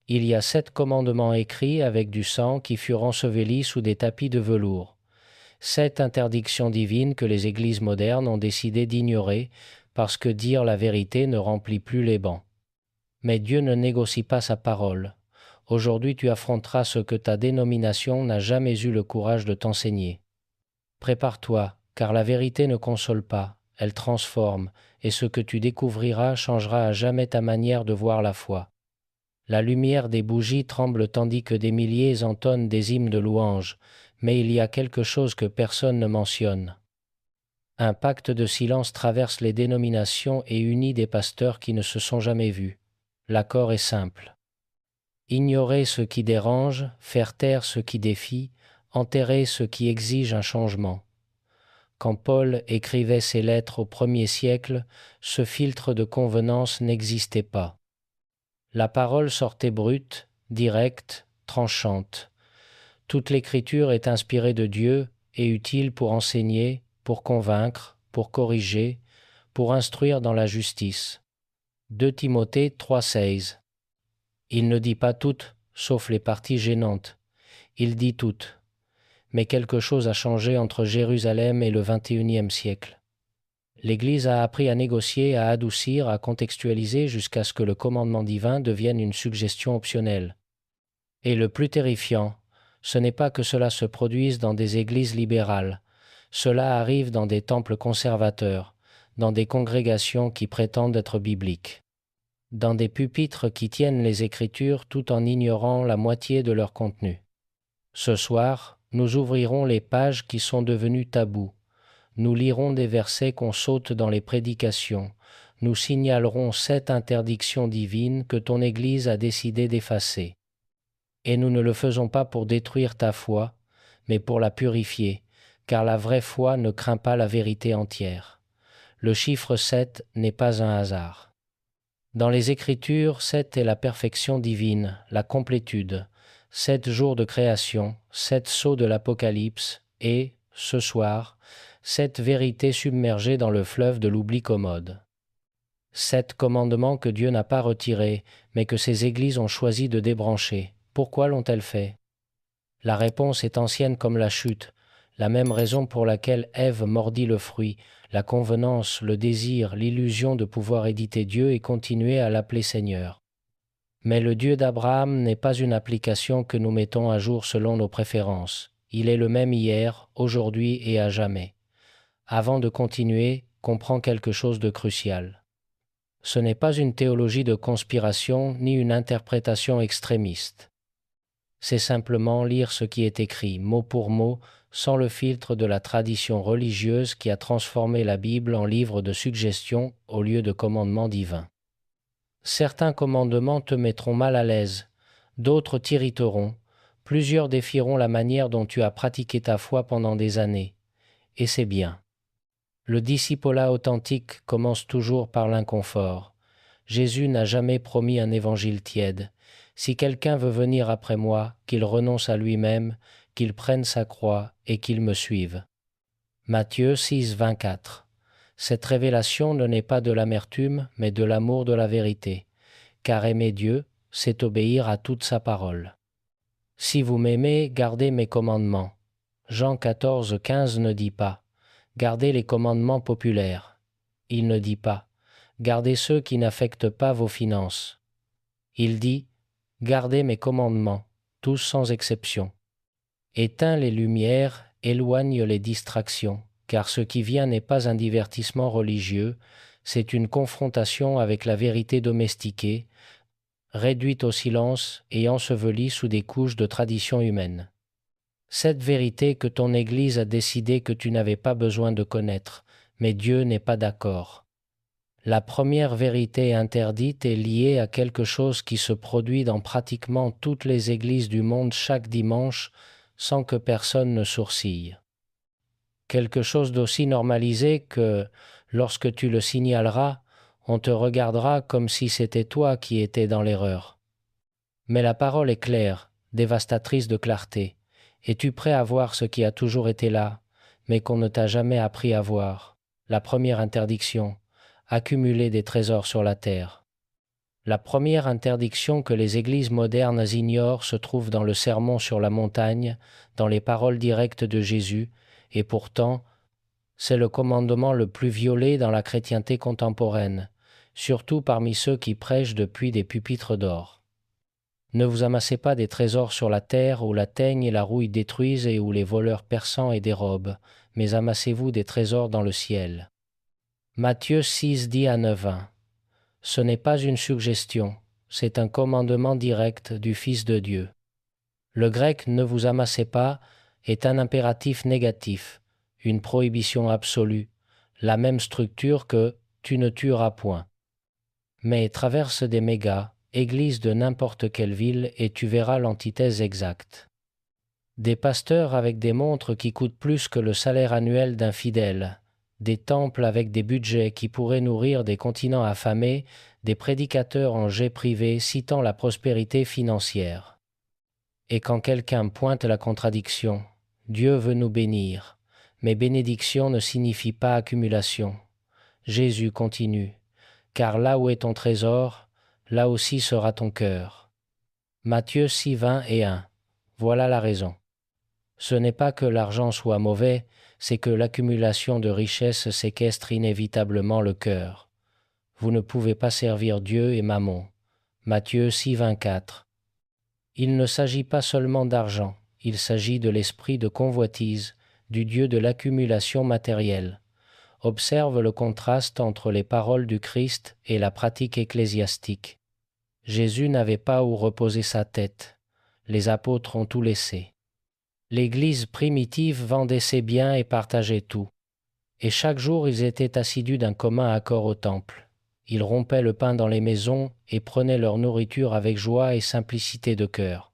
Il y a 7 commandements écrits avec du sang qui furent ensevelis sous des tapis de velours. 7 interdictions divines que les églises modernes ont décidé d'ignorer parce que dire la vérité ne remplit plus les bancs. Mais Dieu ne négocie pas sa parole. Aujourd'hui, tu affronteras ce que ta dénomination n'a jamais eu le courage de t'enseigner. Prépare-toi, car la vérité ne console pas, elle transforme, et ce que tu découvriras changera à jamais ta manière de voir la foi. La lumière des bougies tremble tandis que des milliers entonnent des hymnes de louange, mais il y a quelque chose que personne ne mentionne. Un pacte de silence traverse les dénominations et unit des pasteurs qui ne se sont jamais vus. L'accord est simple. Ignorer ce qui dérange, faire taire ce qui défie, enterrer ce qui exige un changement. Quand Paul écrivait ses lettres au 1er siècle, ce filtre de convenance n'existait pas. La parole sortait brute, directe, tranchante. Toute l'écriture est inspirée de Dieu et utile pour enseigner, pour convaincre, pour corriger, pour instruire dans la justice. 2 Timothée 3,16. Il ne dit pas toutes, sauf les parties gênantes. Il dit toutes. Mais quelque chose a changé entre Jérusalem et le XXIe siècle. L'Église a appris à négocier, à adoucir, à contextualiser jusqu'à ce que le commandement divin devienne une suggestion optionnelle. Et le plus terrifiant, ce n'est pas que cela se produise dans des églises libérales, cela arrive dans des temples conservateurs, dans des congrégations qui prétendent être bibliques, dans des pupitres qui tiennent les Écritures tout en ignorant la moitié de leur contenu. Ce soir, nous ouvrirons les pages qui sont devenues tabous. Nous lirons des versets qu'on saute dans les prédications. Nous signalerons 7 interdictions divines que ton Église a décidé d'effacer. Et nous ne le faisons pas pour détruire ta foi, mais pour la purifier, car la vraie foi ne craint pas la vérité entière. Le chiffre 7 n'est pas un hasard. Dans les Écritures, 7 est la perfection divine, la complétude, 7 jours de création, 7 sceaux de l'Apocalypse et, ce soir, 7 vérités submergées dans le fleuve de l'oubli commode. 7 commandements que Dieu n'a pas retirés, mais que ses églises ont choisi de débrancher. Pourquoi l'ont-elles fait? La réponse est ancienne comme la chute, la même raison pour laquelle Ève mordit le fruit, la convenance, le désir, l'illusion de pouvoir éditer Dieu et continuer à l'appeler Seigneur. Mais le Dieu d'Abraham n'est pas une application que nous mettons à jour selon nos préférences. Il est le même hier, aujourd'hui et à jamais. Avant de continuer, comprends quelque chose de crucial. Ce n'est pas une théologie de conspiration ni une interprétation extrémiste. C'est simplement lire ce qui est écrit, mot pour mot, sans le filtre de la tradition religieuse qui a transformé la Bible en livre de suggestions au lieu de commandements divins. Certains commandements te mettront mal à l'aise, d'autres t'irriteront, plusieurs défieront la manière dont tu as pratiqué ta foi pendant des années, et c'est bien. Le discipolat authentique commence toujours par l'inconfort. Jésus n'a jamais promis un évangile tiède. Si quelqu'un veut venir après moi, qu'il renonce à lui-même, qu'il prenne sa croix et qu'il me suive. Matthieu 6, 24. Cette révélation ne naît pas de l'amertume, mais de l'amour de la vérité. Car aimer Dieu, c'est obéir à toute sa parole. Si vous m'aimez, gardez mes commandements. Jean 14, 15 ne dit pas « Gardez les commandements populaires ». Il ne dit pas « Gardez ceux qui n'affectent pas vos finances ». Il dit « Gardez mes commandements, tous sans exception ». Éteins les lumières, éloigne les distractions, car ce qui vient n'est pas un divertissement religieux, c'est une confrontation avec la vérité domestiquée, réduite au silence et ensevelie sous des couches de tradition humaine. Cette vérité que ton Église a décidé que tu n'avais pas besoin de connaître, mais Dieu n'est pas d'accord. La première vérité interdite est liée à quelque chose qui se produit dans pratiquement toutes les églises du monde chaque dimanche sans que personne ne sourcille. Quelque chose d'aussi normalisé que, lorsque tu le signaleras, on te regardera comme si c'était toi qui étais dans l'erreur. Mais la parole est claire, dévastatrice de clarté. Es-tu prêt à voir ce qui a toujours été là, mais qu'on ne t'a jamais appris à voir? La première interdiction, accumuler des trésors sur la terre. La première interdiction que les églises modernes ignorent se trouve dans le Sermon sur la montagne, dans les paroles directes de Jésus, et pourtant, c'est le commandement le plus violé dans la chrétienté contemporaine, surtout parmi ceux qui prêchent depuis des pupitres d'or. Ne vous amassez pas des trésors sur la terre où la teigne et la rouille détruisent et où les voleurs perçants et dérobent, mais amassez-vous des trésors dans le ciel. Matthieu 6 dit à 9:1. Ce n'est pas une suggestion, c'est un commandement direct du Fils de Dieu. Le grec « ne vous amassez pas » est un impératif négatif, une prohibition absolue, la même structure que « tu ne tueras point ». Mais traverse des mégas, églises de n'importe quelle ville et tu verras l'antithèse exacte. Des pasteurs avec des montres qui coûtent plus que le salaire annuel d'un fidèle, des temples avec des budgets qui pourraient nourrir des continents affamés, des prédicateurs en jet privé citant la prospérité financière. Et quand quelqu'un pointe la contradiction, Dieu veut nous bénir, mais bénédiction ne signifie pas accumulation. Jésus continue, car là où est ton trésor, là aussi sera ton cœur. Matthieu 6, 20 et 1. Voilà la raison. Ce n'est pas que l'argent soit mauvais, c'est que l'accumulation de richesses séquestre inévitablement le cœur. Vous ne pouvez pas servir Dieu et Mammon. Matthieu 6, 24. Il ne s'agit pas seulement d'argent, il s'agit de l'esprit de convoitise, du Dieu de l'accumulation matérielle. Observe le contraste entre les paroles du Christ et la pratique ecclésiastique. Jésus n'avait pas où reposer sa tête. Les apôtres ont tout laissé. L'Église primitive vendait ses biens et partageait tout. Et chaque jour ils étaient assidus d'un commun accord au temple. Ils rompaient le pain dans les maisons et prenaient leur nourriture avec joie et simplicité de cœur.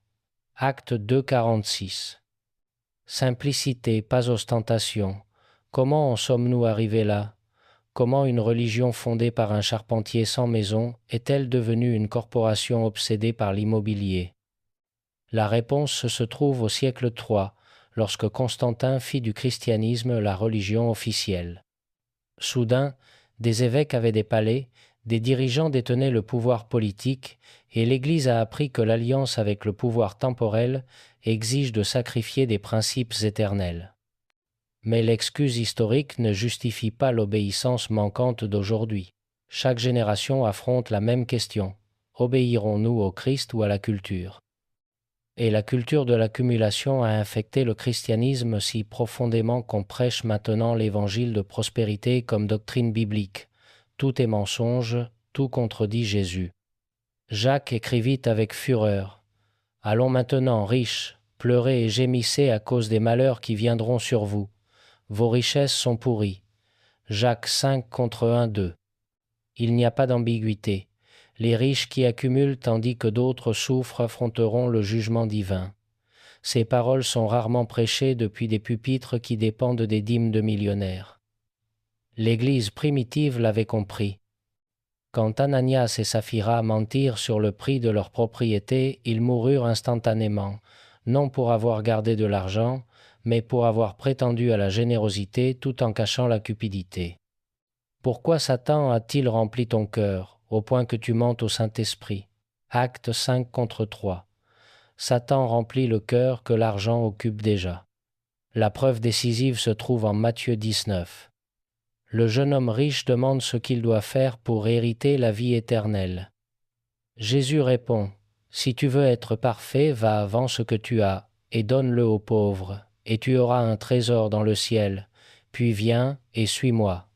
Acte 2, 46. Simplicité, pas ostentation. Comment en sommes-nous arrivés là? Comment une religion fondée par un charpentier sans maison est-elle devenue une corporation obsédée par l'immobilier? La réponse se trouve au siècle III, lorsque Constantin fit du christianisme la religion officielle. Soudain, des évêques avaient des palais, des dirigeants détenaient le pouvoir politique, et l'Église a appris que l'alliance avec le pouvoir temporel exige de sacrifier des principes éternels. Mais l'excuse historique ne justifie pas l'obéissance manquante d'aujourd'hui. Chaque génération affronte la même question. Obéirons-nous au Christ ou à la culture? Et la culture de l'accumulation a infecté le christianisme si profondément qu'on prêche maintenant l'évangile de prospérité comme doctrine biblique. Tout est mensonge, tout contredit Jésus. Jacques écrivit avec fureur. « Allons maintenant, riches, pleurez et gémissez à cause des malheurs qui viendront sur vous. Vos richesses sont pourries. » Jacques 5 contre 1, 2. Il n'y a pas d'ambiguïté. Les riches qui accumulent tandis que d'autres souffrent affronteront le jugement divin. Ces paroles sont rarement prêchées depuis des pupitres qui dépendent des dîmes de millionnaires. L'Église primitive l'avait compris. Quand Ananias et Saphira mentirent sur le prix de leur propriété, ils moururent instantanément, non pour avoir gardé de l'argent, mais pour avoir prétendu à la générosité tout en cachant la cupidité. Pourquoi Satan a-t-il rempli ton cœur, au point que tu mentes au Saint-Esprit? Acte 5 contre 3. Satan remplit le cœur que l'argent occupe déjà. La preuve décisive se trouve en Matthieu 19. Le jeune homme riche demande ce qu'il doit faire pour hériter la vie éternelle. Jésus répond, « Si tu veux être parfait, va vends ce que tu as, et donne-le aux pauvres, et tu auras un trésor dans le ciel, puis viens et suis-moi. »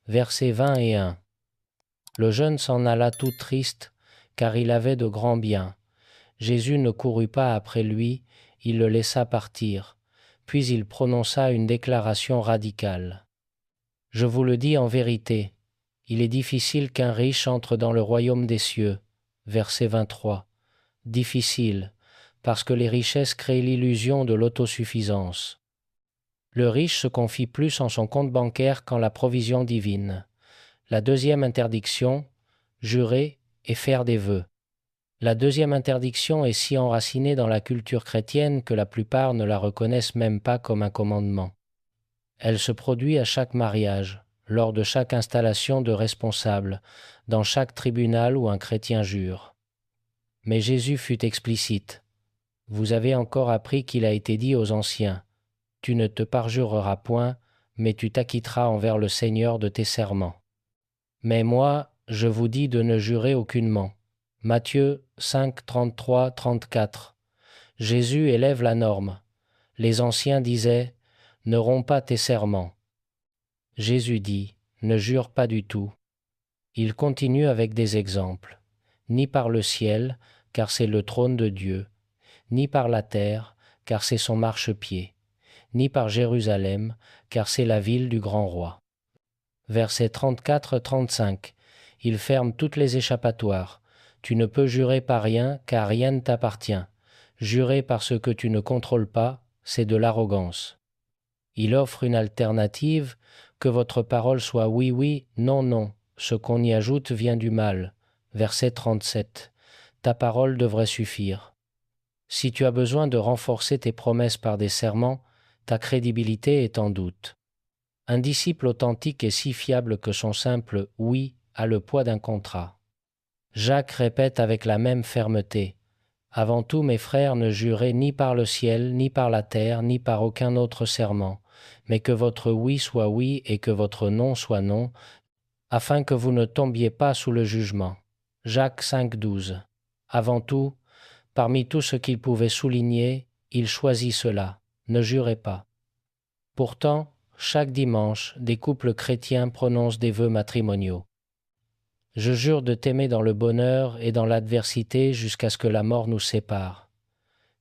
Versets 20 et 1. Le jeune s'en alla tout triste, car il avait de grands biens. Jésus ne courut pas après lui, il le laissa partir, puis il prononça une déclaration radicale. « Je vous le dis en vérité, il est difficile qu'un riche entre dans le royaume des cieux. » Verset 23. Difficile, parce que les richesses créent l'illusion de l'autosuffisance. Le riche se confie plus en son compte bancaire qu'en la provision divine. La deuxième interdiction, jurer et faire des vœux. La deuxième interdiction est si enracinée dans la culture chrétienne que la plupart ne la reconnaissent même pas comme un commandement. Elle se produit à chaque mariage. lors de chaque installation de responsable, dans chaque tribunal où un chrétien jure. Mais Jésus fut explicite. Vous avez encore appris qu'il a été dit aux anciens, « Tu ne te parjureras point, mais tu t'acquitteras envers le Seigneur de tes serments. » Mais moi, je vous dis de ne jurer aucunement. Matthieu 5, 33, 34. Jésus élève la norme. Les anciens disaient, « Ne romps pas tes serments. » Jésus dit, « Ne jure pas du tout. » Il continue avec des exemples. Ni par le ciel, car c'est le trône de Dieu, ni par la terre, car c'est son marchepied, ni par Jérusalem, car c'est la ville du grand roi. Versets 34-35. Il ferme toutes les échappatoires. Tu ne peux jurer par rien, car rien ne t'appartient. Jurer par ce que tu ne contrôles pas, c'est de l'arrogance. Il offre une alternative, que votre parole soit oui, oui, non, non. Ce qu'on y ajoute vient du mal. Verset 37. Ta parole devrait suffire. Si tu as besoin de renforcer tes promesses par des serments, ta crédibilité est en doute. Un disciple authentique est si fiable que son simple « oui » a le poids d'un contrat. Jacques répète avec la même fermeté « Avant tout, mes frères, ne jurez ni par le ciel, ni par la terre, ni par aucun autre serment, mais que votre oui soit oui et que votre non soit non, afin que vous ne tombiez pas sous le jugement. » Jacques 5, 12. Avant tout, parmi tout ce qu'il pouvait souligner, il choisit cela, ne jurez pas. Pourtant, chaque dimanche, des couples chrétiens prononcent des vœux matrimoniaux. Je jure de t'aimer dans le bonheur et dans l'adversité jusqu'à ce que la mort nous sépare.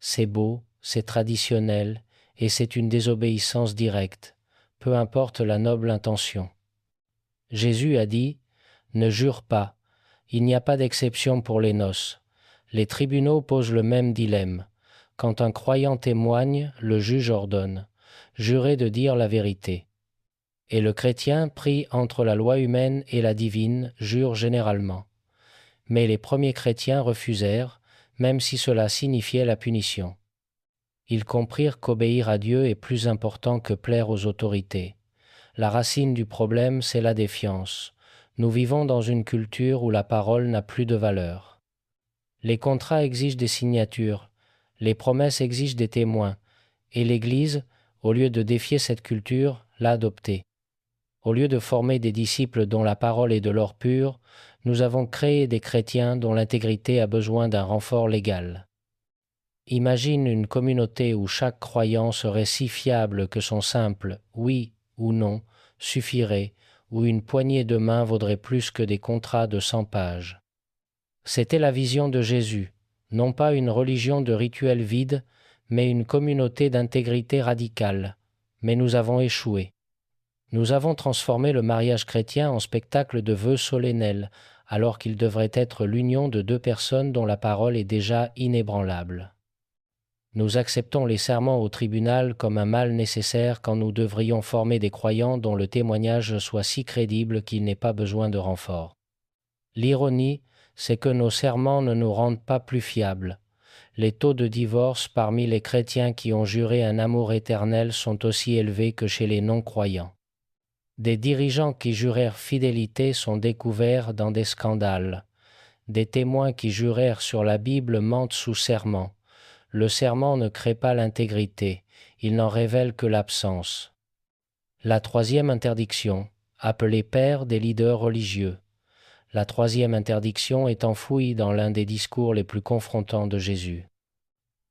C'est beau, c'est traditionnel, et c'est une désobéissance directe, peu importe la noble intention. Jésus a dit « Ne jure pas, il n'y a pas d'exception pour les noces. » Les tribunaux posent le même dilemme. Quand un croyant témoigne, le juge ordonne « Jurez de dire la vérité ». Et le chrétien, pris entre la loi humaine et la divine, jure généralement. Mais les premiers chrétiens refusèrent, même si cela signifiait la punition. Ils comprirent qu'obéir à Dieu est plus important que plaire aux autorités. La racine du problème, c'est la défiance. Nous vivons dans une culture où la parole n'a plus de valeur. Les contrats exigent des signatures, les promesses exigent des témoins, et l'Église, au lieu de défier cette culture, l'a adoptée. Au lieu de former des disciples dont la parole est de l'or pur, nous avons créé des chrétiens dont l'intégrité a besoin d'un renfort légal. Imagine une communauté où chaque croyant serait si fiable que son simple « oui » ou « non » suffirait, où une poignée de main vaudrait plus que des contrats de 100 pages. C'était la vision de Jésus, non pas une religion de rituels vides, mais une communauté d'intégrité radicale. Mais nous avons échoué. Nous avons transformé le mariage chrétien en spectacle de vœux solennels, alors qu'il devrait être l'union de deux personnes dont la parole est déjà inébranlable. Nous acceptons les serments au tribunal comme un mal nécessaire quand nous devrions former des croyants dont le témoignage soit si crédible qu'il n'ait pas besoin de renfort. L'ironie, c'est que nos serments ne nous rendent pas plus fiables. Les taux de divorce parmi les chrétiens qui ont juré un amour éternel sont aussi élevés que chez les non-croyants. Des dirigeants qui jurèrent fidélité sont découverts dans des scandales. Des témoins qui jurèrent sur la Bible mentent sous serment. Le serment ne crée pas l'intégrité, il n'en révèle que l'absence. La troisième interdiction, appeler père des leaders religieux. La troisième interdiction est enfouie dans l'un des discours les plus confrontants de Jésus.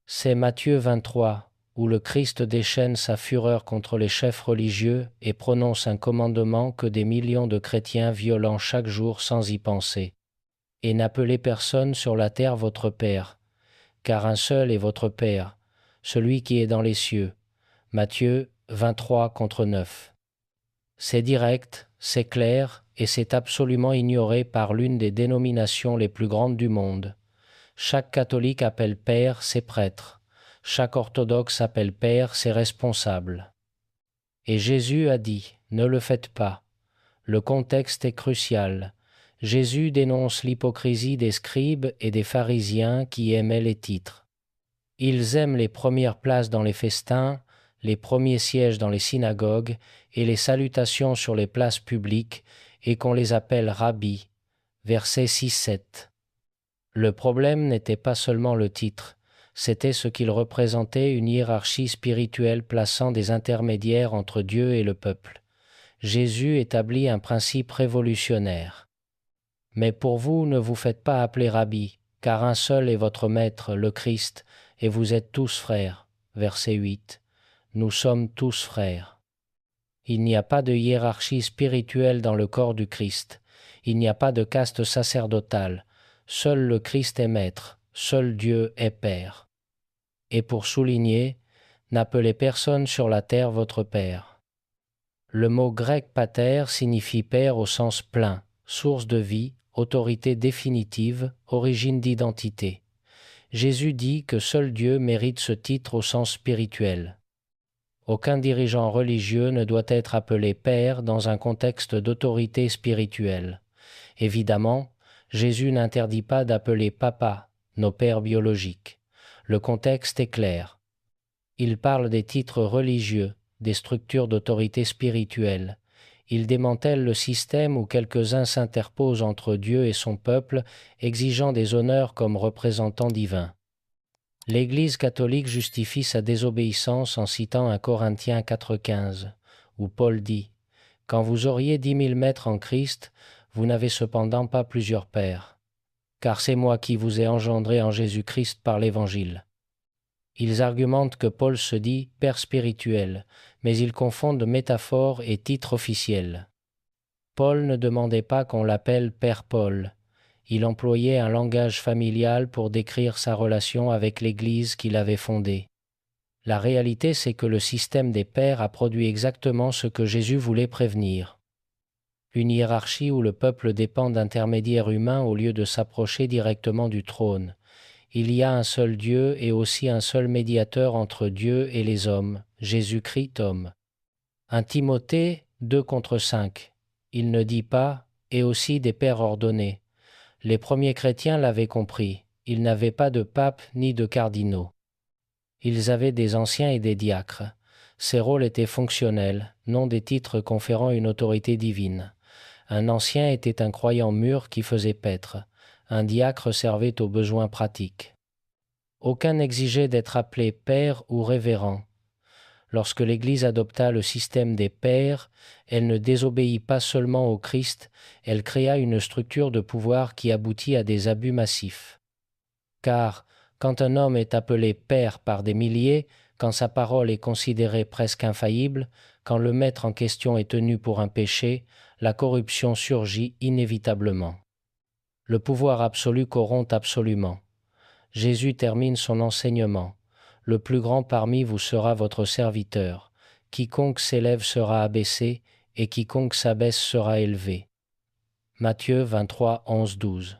C'est Matthieu 23, où le Christ déchaîne sa fureur contre les chefs religieux et prononce un commandement que des millions de chrétiens violent chaque jour sans y penser. « Et n'appelez personne sur la terre votre Père, car un seul est votre Père, celui qui est dans les cieux. » Matthieu 23 contre 9. C'est direct, c'est clair, et c'est absolument ignoré par l'une des dénominations les plus grandes du monde. Chaque catholique appelle père ses prêtres, chaque orthodoxe appelle père ses responsables. Et Jésus a dit, ne le faites pas. Le contexte est crucial. Jésus dénonce l'hypocrisie des scribes et des pharisiens qui aimaient les titres. Ils aiment les premières places dans les festins, les premiers sièges dans les synagogues et les salutations sur les places publiques, et qu'on les appelle rabbis. Versets 6-7. Le problème n'était pas seulement le titre, c'était ce qu'il représentait, une hiérarchie spirituelle plaçant des intermédiaires entre Dieu et le peuple. Jésus établit un principe révolutionnaire. Mais pour vous, ne vous faites pas appeler rabbi, car un seul est votre maître, le Christ, et vous êtes tous frères. Verset 8. Nous sommes tous frères. Il n'y a pas de hiérarchie spirituelle dans le corps du Christ. Il n'y a pas de caste sacerdotale. Seul le Christ est maître, seul Dieu est Père. Et pour souligner, n'appelez personne sur la terre votre Père. Le mot grec pater signifie Père au sens plein, source de vie, autorité définitive, origine d'identité. Jésus dit que seul Dieu mérite ce titre au sens spirituel. Aucun dirigeant religieux ne doit être appelé Père dans un contexte d'autorité spirituelle. Évidemment, Jésus n'interdit pas d'appeler Papa nos pères biologiques. Le contexte est clair. Il parle des titres religieux, des structures d'autorité spirituelle. Il démantèle le système où quelques-uns s'interposent entre Dieu et son peuple, exigeant des honneurs comme représentants divins. L'Église catholique justifie sa désobéissance en citant 1 Corinthiens 4,15, où Paul dit « Quand vous auriez 10 000 maîtres en Christ, vous n'avez cependant pas plusieurs pères, car c'est moi qui vous ai engendré en Jésus-Christ par l'Évangile. » Ils argumentent que Paul se dit « père spirituel », mais ils confondent métaphore et titre officiel. Paul ne demandait pas qu'on l'appelle Père Paul. Il employait un langage familial pour décrire sa relation avec l'Église qu'il avait fondée. La réalité, c'est que le système des pères a produit exactement ce que Jésus voulait prévenir. Une hiérarchie où le peuple dépend d'intermédiaires humains au lieu de s'approcher directement du trône. Il y a un seul Dieu et aussi un seul médiateur entre Dieu et les hommes, Jésus-Christ homme. 1 Timothée 2:5. Il ne dit pas « et aussi des pères ordonnés ». Les premiers chrétiens l'avaient compris, ils n'avaient pas de pape ni de cardinaux. Ils avaient des anciens et des diacres. Ces rôles étaient fonctionnels, non des titres conférant une autorité divine. Un ancien était un croyant mûr qui faisait paître. Un diacre servait aux besoins pratiques. Aucun n'exigeait d'être appelé père ou révérend. Lorsque l'Église adopta le système des pères, elle ne désobéit pas seulement au Christ, elle créa une structure de pouvoir qui aboutit à des abus massifs. Car, quand un homme est appelé père par des milliers, quand sa parole est considérée presque infaillible, quand le maître en question est tenu pour un péché, la corruption surgit inévitablement. Le pouvoir absolu corrompt absolument. Jésus termine son enseignement. Le plus grand parmi vous sera votre serviteur. Quiconque s'élève sera abaissé, et quiconque s'abaisse sera élevé. Matthieu 23, 11, 12.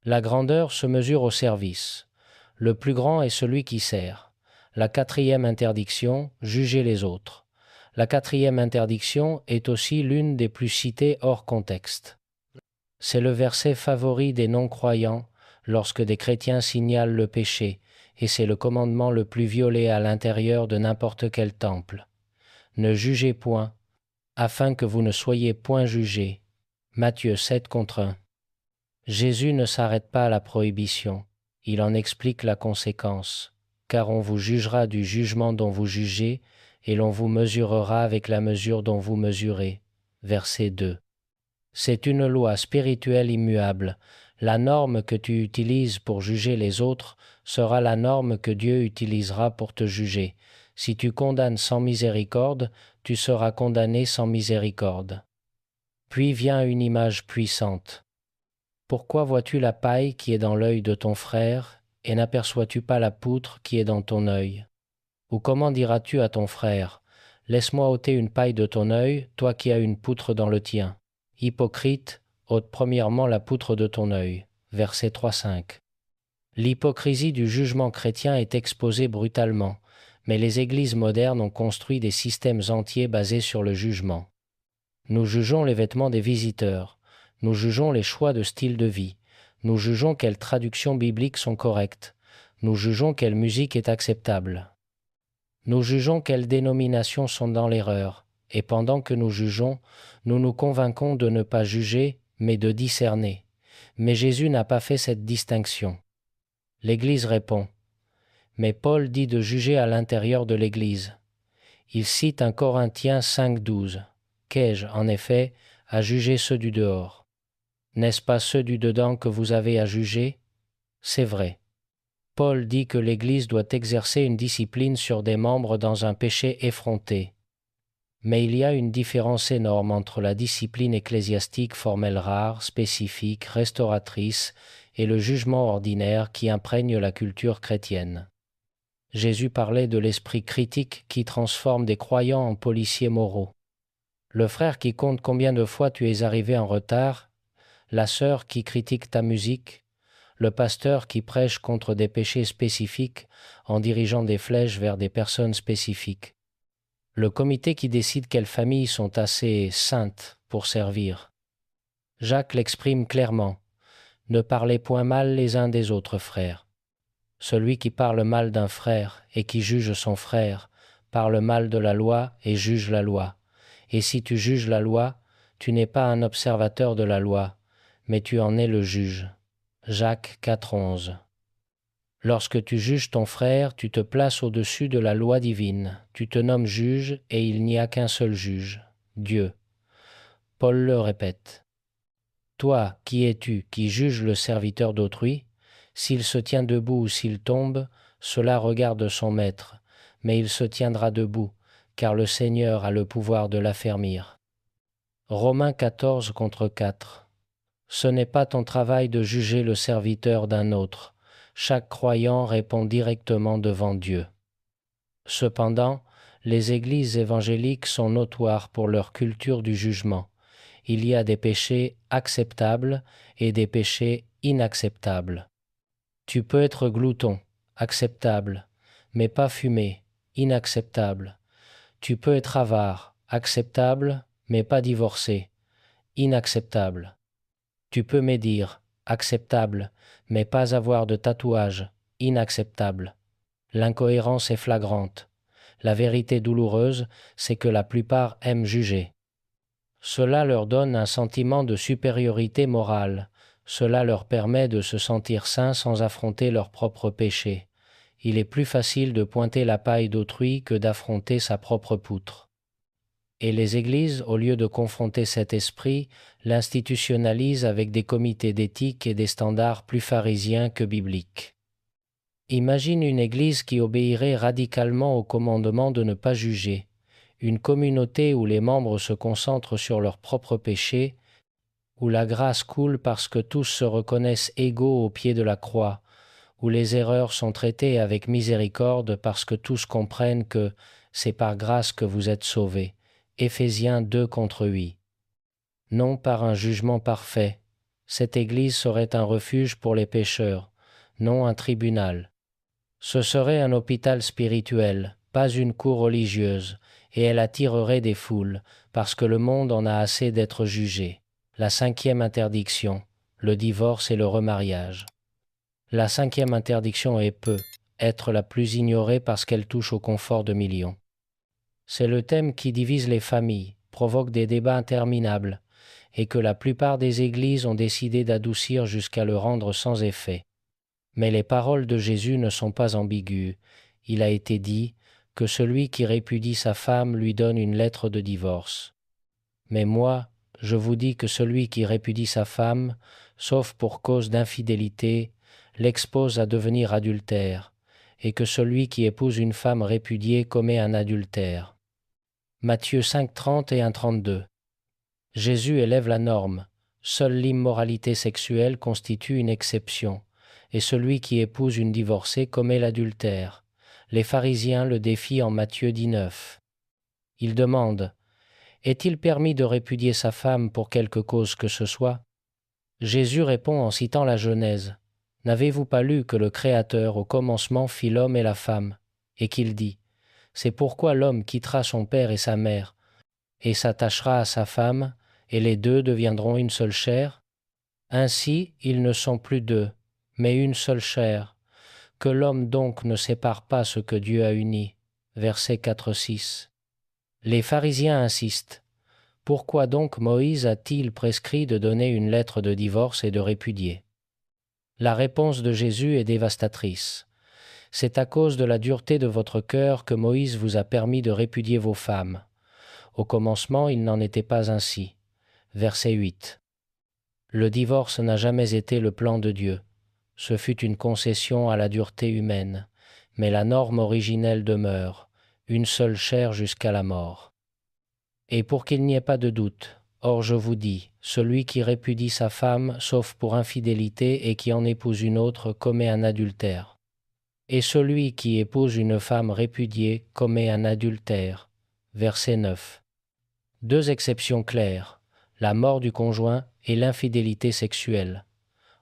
La grandeur se mesure au service. Le plus grand est celui qui sert. La quatrième interdiction, jugez les autres. La quatrième interdiction est aussi l'une des plus citées hors contexte. C'est le verset favori des non-croyants lorsque des chrétiens signalent le péché, et c'est le commandement le plus violé à l'intérieur de n'importe quel temple. Ne jugez point, afin que vous ne soyez point jugés. Matthieu 7:1. Jésus ne s'arrête pas à la prohibition, il en explique la conséquence, car on vous jugera du jugement dont vous jugez, et l'on vous mesurera avec la mesure dont vous mesurez. Verset 2. C'est une loi spirituelle immuable. La norme que tu utilises pour juger les autres sera la norme que Dieu utilisera pour te juger. Si tu condamnes sans miséricorde, tu seras condamné sans miséricorde. Puis vient une image puissante. Pourquoi vois-tu la paille qui est dans l'œil de ton frère, et n'aperçois-tu pas la poutre qui est dans ton œil? Ou comment diras-tu à ton frère, « Laisse-moi ôter une paille de ton œil, toi qui as une poutre dans le tien ». Hypocrite, ôte premièrement la poutre de ton œil. Verset 3-5. L'hypocrisie du jugement chrétien est exposée brutalement, mais les églises modernes ont construit des systèmes entiers basés sur le jugement. Nous jugeons les vêtements des visiteurs, nous jugeons les choix de style de vie, nous jugeons quelles traductions bibliques sont correctes, nous jugeons quelle musique est acceptable. Nous jugeons quelles dénominations sont dans l'erreur, et pendant que nous jugeons, nous nous convainquons de ne pas juger, mais de discerner. Mais Jésus n'a pas fait cette distinction. L'Église répond. Mais Paul dit de juger à l'intérieur de l'Église. Il cite un Corinthiens 5,12. Qu'ai-je, en effet, à juger ceux du dehors? N'est-ce pas ceux du dedans que vous avez à juger? C'est vrai. Paul dit que l'Église doit exercer une discipline sur des membres dans un péché effronté. Mais il y a une différence énorme entre la discipline ecclésiastique formelle rare, spécifique, restauratrice et le jugement ordinaire qui imprègne la culture chrétienne. Jésus parlait de l'esprit critique qui transforme des croyants en policiers moraux. Le frère qui compte combien de fois tu es arrivé en retard, la sœur qui critique ta musique, le pasteur qui prêche contre des péchés spécifiques en dirigeant des flèches vers des personnes spécifiques. Le comité qui décide quelles familles sont assez saintes pour servir. Jacques l'exprime clairement. Ne parlez point mal les uns des autres frères. Celui qui parle mal d'un frère et qui juge son frère parle mal de la loi et juge la loi. Et si tu juges la loi, tu n'es pas un observateur de la loi, mais tu en es le juge. Jacques 4,11. Lorsque tu juges ton frère, tu te places au-dessus de la loi divine. Tu te nommes juge et il n'y a qu'un seul juge, Dieu. Paul le répète. Toi, qui es-tu, qui juges le serviteur d'autrui? S'il se tient debout ou s'il tombe, cela regarde son maître, mais il se tiendra debout, car le Seigneur a le pouvoir de l'affermir. Romains 14:4. Ce n'est pas ton travail de juger le serviteur d'un autre. Chaque croyant répond directement devant Dieu. Cependant, les églises évangéliques sont notoires pour leur culture du jugement. Il y a des péchés acceptables et des péchés inacceptables. Tu peux être glouton, acceptable, mais pas fumer, inacceptable. Tu peux être avare, acceptable, mais pas divorcé, inacceptable. Tu peux médire, acceptable, mais pas avoir de tatouage, inacceptable. L'incohérence est flagrante. La vérité douloureuse, c'est que la plupart aiment juger. Cela leur donne un sentiment de supériorité morale. Cela leur permet de se sentir saints sans affronter leurs propres péchés. Il est plus facile de pointer la paille d'autrui que d'affronter sa propre poutre. Et les églises, au lieu de confronter cet esprit, l'institutionnalisent avec des comités d'éthique et des standards plus pharisiens que bibliques. Imagine une église qui obéirait radicalement au commandement de ne pas juger, une communauté où les membres se concentrent sur leurs propres péchés, où la grâce coule parce que tous se reconnaissent égaux au pied de la croix, où les erreurs sont traitées avec miséricorde parce que tous comprennent que c'est par grâce que vous êtes sauvés. Éphésiens 2:8. Non par un jugement parfait. Cette Église serait un refuge pour les pécheurs, non un tribunal. Ce serait un hôpital spirituel, pas une cour religieuse, et elle attirerait des foules, parce que le monde en a assez d'être jugé. La 5e interdiction, le divorce et le remariage. La 5e interdiction est peu, être la plus ignorée parce qu'elle touche au confort de millions. C'est le thème qui divise les familles, provoque des débats interminables, et que la plupart des églises ont décidé d'adoucir jusqu'à le rendre sans effet. Mais les paroles de Jésus ne sont pas ambiguës. Il a été dit que celui qui répudie sa femme lui donne une lettre de divorce. Mais moi, je vous dis que celui qui répudie sa femme, sauf pour cause d'infidélité, l'expose à devenir adultère, et que celui qui épouse une femme répudiée commet un adultère. Matthieu 5:30 et 1:32. Jésus élève la norme. Seule l'immoralité sexuelle constitue une exception, et celui qui épouse une divorcée commet l'adultère. Les pharisiens le défient en Matthieu 19. Ils demandent « Est-il permis de répudier sa femme pour quelque cause que ce soit ?» Jésus répond en citant la Genèse. « N'avez-vous pas lu que le Créateur au commencement fit l'homme et la femme, et qu'il dit « C'est pourquoi l'homme quittera son père et sa mère, et s'attachera à sa femme, et les deux deviendront une seule chair. Ainsi, ils ne sont plus deux, mais une seule chair. Que l'homme donc ne sépare pas ce que Dieu a uni. versets 4-6. Les pharisiens insistent. Pourquoi donc Moïse a-t-il prescrit de donner une lettre de divorce et de répudier? La réponse de Jésus est dévastatrice. C'est à cause de la dureté de votre cœur que Moïse vous a permis de répudier vos femmes. Au commencement, il n'en était pas ainsi. Verset 8. Le divorce n'a jamais été le plan de Dieu. Ce fut une concession à la dureté humaine, mais la norme originelle demeure, une seule chair jusqu'à la mort. Et pour qu'il n'y ait pas de doute, or je vous dis, celui qui répudie sa femme, sauf pour infidélité, et qui en épouse une autre, commet un adultère. Et celui qui épouse une femme répudiée commet un adultère. Verset 9. Deux exceptions claires, la mort du conjoint et l'infidélité sexuelle.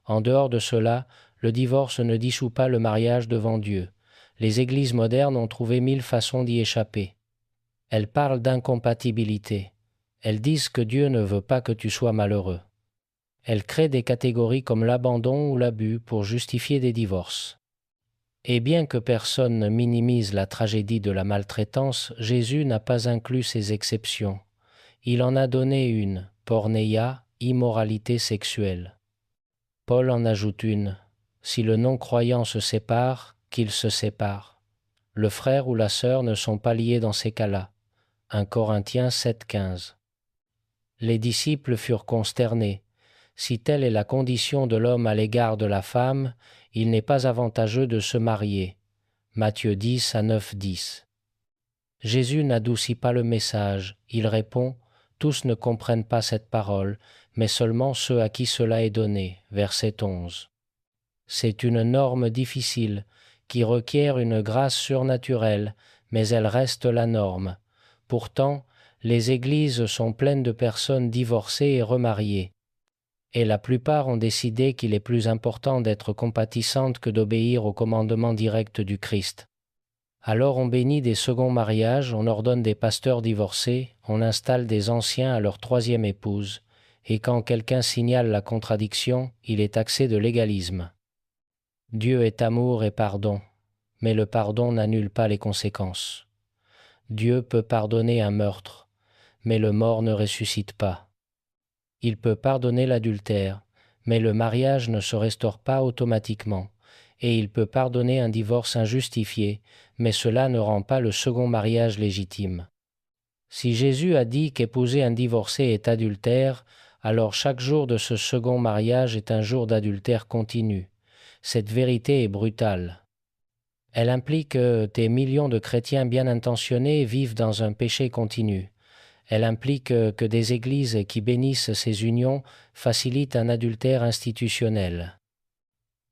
En dehors de cela, le divorce ne dissout pas le mariage devant Dieu. Les églises modernes ont trouvé 1000 façons d'y échapper. Elles parlent d'incompatibilité. Elles disent que Dieu ne veut pas que tu sois malheureux. Elles créent des catégories comme l'abandon ou l'abus pour justifier des divorces. Et bien que personne ne minimise la tragédie de la maltraitance, Jésus n'a pas inclus ces exceptions. Il en a donné une, porneia, immoralité sexuelle. Paul en ajoute une, si le non-croyant se sépare, qu'il se sépare. Le frère ou la sœur ne sont pas liés dans ces cas-là. 1 Corinthiens 7,15. Les disciples furent consternés. Si telle est la condition de l'homme à l'égard de la femme, il n'est pas avantageux de se marier. Matthieu 10 à 9-10. Jésus n'adoucit pas le message, il répond « Tous ne comprennent pas cette parole, mais seulement ceux à qui cela est donné. » Verset 11. C'est une norme difficile, qui requiert une grâce surnaturelle, mais elle reste la norme. Pourtant, les églises sont pleines de personnes divorcées et remariées. Et la plupart ont décidé qu'il est plus important d'être compatissantes que d'obéir au commandement direct du Christ. Alors on bénit des seconds mariages, on ordonne des pasteurs divorcés, on installe des anciens à leur troisième épouse, et quand quelqu'un signale la contradiction, il est taxé de légalisme. Dieu est amour et pardon, mais le pardon n'annule pas les conséquences. Dieu peut pardonner un meurtre, mais le mort ne ressuscite pas. Il peut pardonner l'adultère, mais le mariage ne se restaure pas automatiquement, et il peut pardonner un divorce injustifié, mais cela ne rend pas le second mariage légitime. Si Jésus a dit qu'épouser un divorcé est adultère, alors chaque jour de ce second mariage est un jour d'adultère continu. Cette vérité est brutale. Elle implique que des millions de chrétiens bien intentionnés vivent dans un péché continu. Elle implique que des églises qui bénissent ces unions facilitent un adultère institutionnel.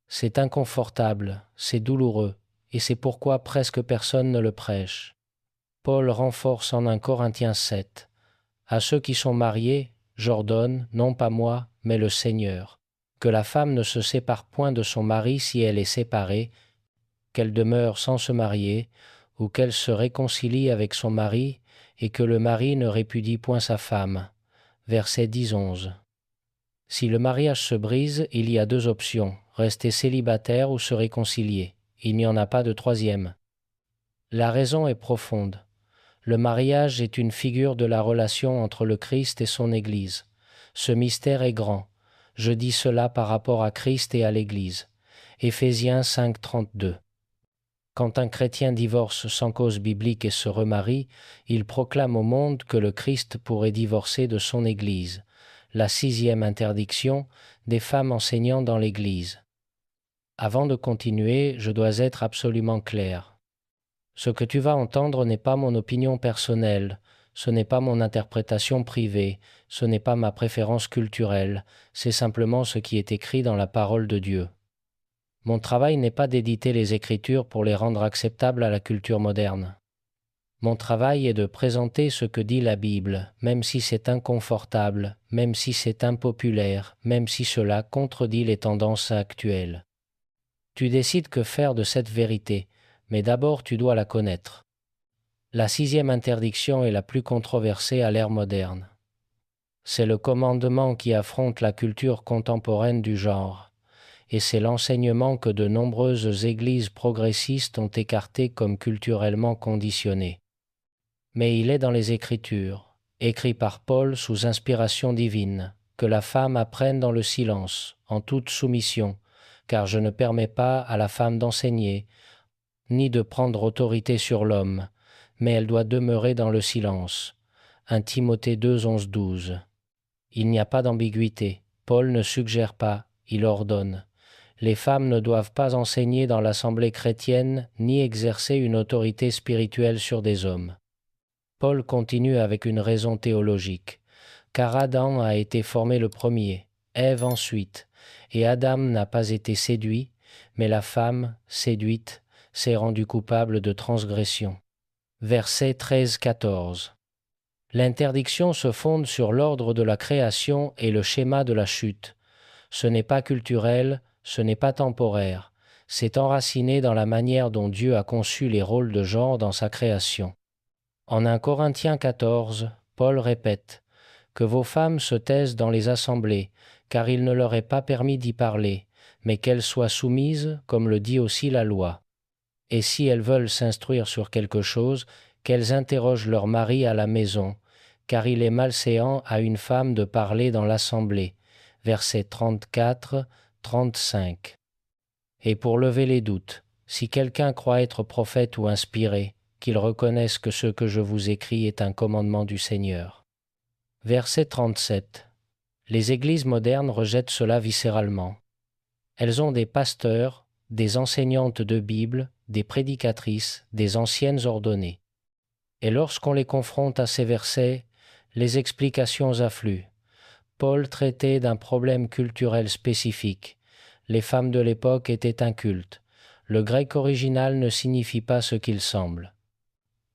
C'est inconfortable, c'est douloureux, et c'est pourquoi presque personne ne le prêche. Paul renforce en 1 Corinthiens 7. À ceux qui sont mariés, j'ordonne, non pas moi, mais le Seigneur, que la femme ne se sépare point de son mari si elle est séparée, qu'elle demeure sans se marier, ou qu'elle se réconcilie avec son mari, et que le mari ne répudie point sa femme. Versets 10-11. Si le mariage se brise, il y a deux options, rester célibataire ou se réconcilier. Il n'y en a pas de troisième. La raison est profonde. Le mariage est une figure de la relation entre le Christ et son Église. Ce mystère est grand. Je dis cela par rapport à Christ et à l'Église. Éphésiens 5,32. Quand un chrétien divorce sans cause biblique et se remarie, il proclame au monde que le Christ pourrait divorcer de son Église. La 6e interdiction des femmes enseignant dans l'Église. Avant de continuer, je dois être absolument clair. Ce que tu vas entendre n'est pas mon opinion personnelle, ce n'est pas mon interprétation privée, ce n'est pas ma préférence culturelle, c'est simplement ce qui est écrit dans la parole de Dieu. Mon travail n'est pas d'éditer les Écritures pour les rendre acceptables à la culture moderne. Mon travail est de présenter ce que dit la Bible, même si c'est inconfortable, même si c'est impopulaire, même si cela contredit les tendances actuelles. Tu décides que faire de cette vérité, mais d'abord tu dois la connaître. La 6e interdiction est la plus controversée à l'ère moderne. C'est le commandement qui affronte la culture contemporaine du genre. et c'est l'enseignement que de nombreuses églises progressistes ont écarté comme culturellement conditionné. Mais il est dans les Écritures, écrit par Paul sous inspiration divine, que la femme apprenne dans le silence, en toute soumission, car je ne permets pas à la femme d'enseigner, ni de prendre autorité sur l'homme, mais elle doit demeurer dans le silence. 1 Timothée 2, 11, 12. Il n'y a pas d'ambiguïté. Paul ne suggère pas, il ordonne. Les femmes ne doivent pas enseigner dans l'assemblée chrétienne ni exercer une autorité spirituelle sur des hommes. Paul continue avec une raison théologique. Car Adam a été formé le premier, Ève ensuite, et Adam n'a pas été séduit, mais la femme, séduite, s'est rendue coupable de transgression. Versets 13-14. L'interdiction se fonde sur l'ordre de la création et le schéma de la chute. Ce n'est pas culturel, ce n'est pas temporaire, c'est enraciné dans la manière dont Dieu a conçu les rôles de genre dans sa création. En 1 Corinthiens 14, Paul répète « Que vos femmes se taisent dans les assemblées, car il ne leur est pas permis d'y parler, mais qu'elles soient soumises, comme le dit aussi la loi. Et si elles veulent s'instruire sur quelque chose, qu'elles interrogent leur mari à la maison, car il est malséant à une femme de parler dans l'assemblée. » Versets 34, 35. Et pour lever les doutes, si quelqu'un croit être prophète ou inspiré, qu'il reconnaisse que ce que je vous écris est un commandement du Seigneur. Verset 37. Les églises modernes rejettent cela viscéralement. Elles ont des pasteurs, des enseignantes de Bible, des prédicatrices, des anciennes ordonnées. Et lorsqu'on les confronte à ces versets, les explications affluent. Paul traitait d'un problème culturel spécifique. Les femmes de l'époque étaient incultes. Le grec original ne signifie pas ce qu'il semble.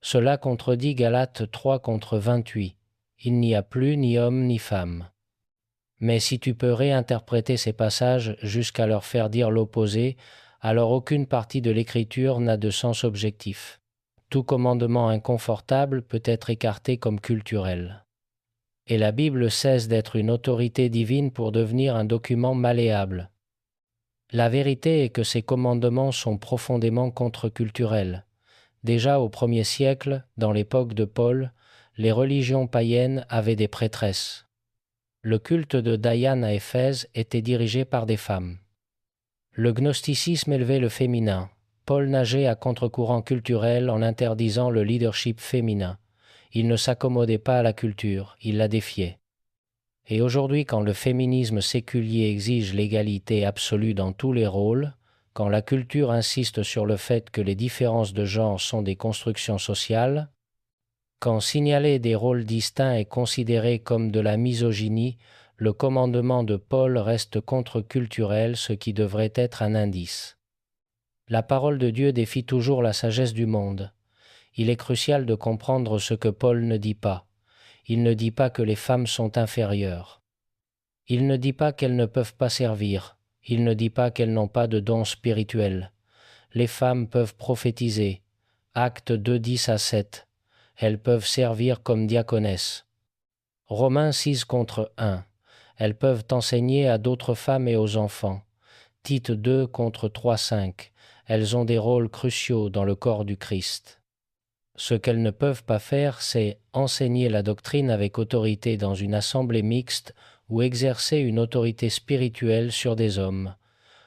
Cela contredit Galates 3 contre 28. Il n'y a plus ni homme ni femme. Mais si tu peux réinterpréter ces passages jusqu'à leur faire dire l'opposé, alors aucune partie de l'Écriture n'a de sens objectif. Tout commandement inconfortable peut être écarté comme culturel. Et la Bible cesse d'être une autorité divine pour devenir un document malléable. La vérité est que ces commandements sont profondément contre-culturels. Déjà au 1er siècle, dans l'époque de Paul, les religions païennes avaient des prêtresses. Le culte de Diane à Éphèse était dirigé par des femmes. Le gnosticisme élevait le féminin. Paul nageait à contre-courant culturel en interdisant le leadership féminin. Il ne s'accommodait pas à la culture, il la défiait. Et aujourd'hui, quand le féminisme séculier exige l'égalité absolue dans tous les rôles, quand la culture insiste sur le fait que les différences de genre sont des constructions sociales, quand signaler des rôles distincts est considéré comme de la misogynie, le commandement de Paul reste contre-culturel, ce qui devrait être un indice. La parole de Dieu défie toujours la sagesse du monde. Il est crucial de comprendre ce que Paul ne dit pas. Il ne dit pas que les femmes sont inférieures. Il ne dit pas qu'elles ne peuvent pas servir. Il ne dit pas qu'elles n'ont pas de dons spirituels. Les femmes peuvent prophétiser. Actes 2, 10 à 7. Elles peuvent servir comme diaconesses. Romains 6 contre 1. Elles peuvent enseigner à d'autres femmes et aux enfants. Tite 2 contre 3, 5. Elles ont des rôles cruciaux dans le corps du Christ. Ce qu'elles ne peuvent pas faire, c'est enseigner la doctrine avec autorité dans une assemblée mixte ou exercer une autorité spirituelle sur des hommes.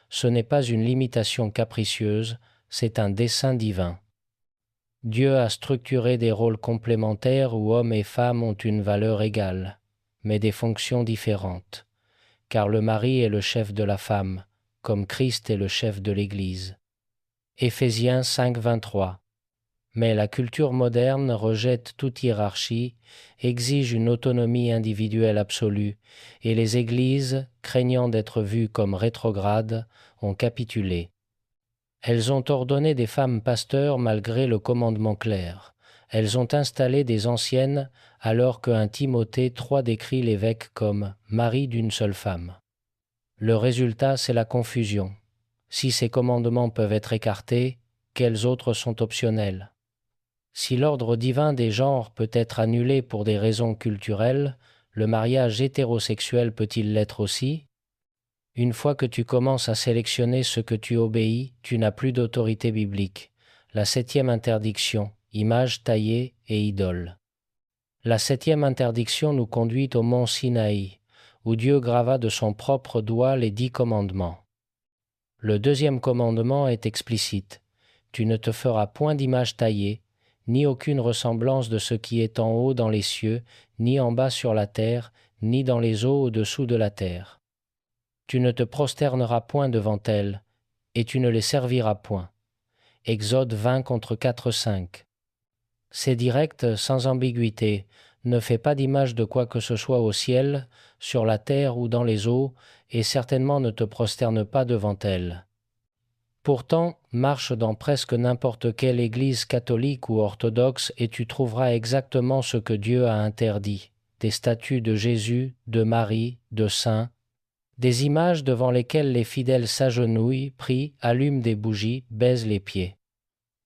Ce n'est pas une limitation capricieuse, c'est un dessein divin. Dieu a structuré des rôles complémentaires où hommes et femmes ont une valeur égale, mais des fonctions différentes, car le mari est le chef de la femme, comme Christ est le chef de l'Église. Éphésiens 5, 23. Mais la culture moderne rejette toute hiérarchie, exige une autonomie individuelle absolue, et les églises, craignant d'être vues comme rétrogrades, ont capitulé. Elles ont ordonné des femmes pasteurs malgré le commandement clair. Elles ont installé des anciennes alors que 1 Timothée 3 décrit l'évêque comme « mari d'une seule femme ». Le résultat, c'est la confusion. Si ces commandements peuvent être écartés, quels autres sont optionnels ? Si l'ordre divin des genres peut être annulé pour des raisons culturelles, le mariage hétérosexuel peut-il l'être aussi ? Une fois que tu commences à sélectionner ce que tu obéis, tu n'as plus d'autorité biblique. La 7e interdiction, images taillées et idoles. La 7e interdiction nous conduit au mont Sinaï, où Dieu grava de son propre doigt les 10 commandements. Le 2e commandement est explicite. Tu ne te feras point d'image taillée, ni aucune ressemblance de ce qui est en haut dans les cieux, ni en bas sur la terre, ni dans les eaux au-dessous de la terre. Tu ne te prosterneras point devant elles, et tu ne les serviras point. Exode 20 contre 4-5. C'est direct, sans ambiguïté. Ne fais pas d'image de quoi que ce soit au ciel, sur la terre ou dans les eaux, et certainement ne te prosterne pas devant elles. Pourtant, marche dans presque n'importe quelle église catholique ou orthodoxe et tu trouveras exactement ce que Dieu a interdit. Des statues de Jésus, de Marie, de saints, des images devant lesquelles les fidèles s'agenouillent, prient, allument des bougies, baisent les pieds.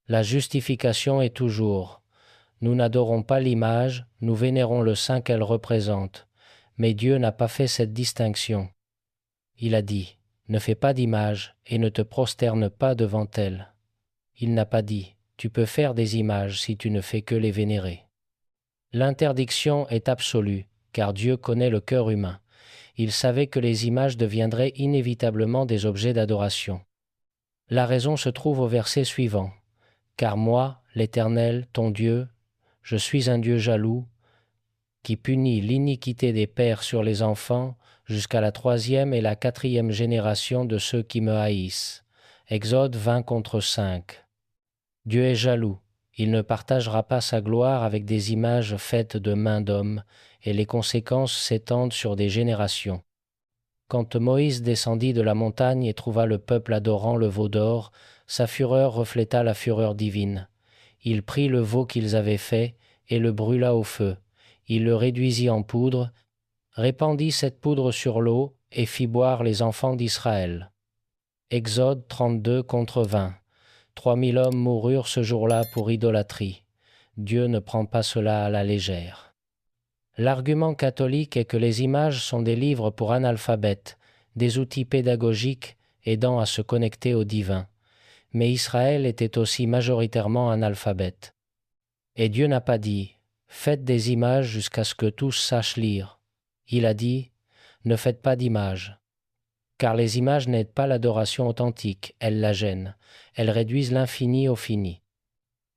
La justification est toujours « Nous n'adorons pas l'image, nous vénérons le saint qu'elle représente. » Mais Dieu n'a pas fait cette distinction. Il a dit « Ne fais pas d'image et ne te prosterne pas devant elle. » Il n'a pas dit « Tu peux faire des images si tu ne fais que les vénérer. » L'interdiction est absolue, car Dieu connaît le cœur humain. Il savait que les images deviendraient inévitablement des objets d'adoration. La raison se trouve au verset suivant. « Car moi, l'Éternel, ton Dieu, je suis un Dieu jaloux, qui punit l'iniquité des pères sur les enfants jusqu'à la 3e et la 4e génération de ceux qui me haïssent. » Exode 20 contre 5. Dieu est jaloux. Il ne partagera pas sa gloire avec des images faites de mains d'hommes, et les conséquences s'étendent sur des générations. Quand Moïse descendit de la montagne et trouva le peuple adorant le veau d'or, sa fureur refléta la fureur divine. Il prit le veau qu'ils avaient fait et le brûla au feu. Il le réduisit en poudre, répandit cette poudre sur l'eau et fit boire les enfants d'Israël. Exode 32 contre 20. 3000 hommes moururent ce jour-là pour idolâtrie. Dieu ne prend pas cela à la légère. L'argument catholique est que les images sont des livres pour analphabètes, des outils pédagogiques aidant à se connecter au divin. Mais Israël était aussi majoritairement analphabète. Et Dieu n'a pas dit « Faites des images jusqu'à ce que tous sachent lire ». Il a dit « Ne faites pas d'images ». Car les images n'aident pas l'adoration authentique, elles la gênent, elles réduisent l'infini au fini.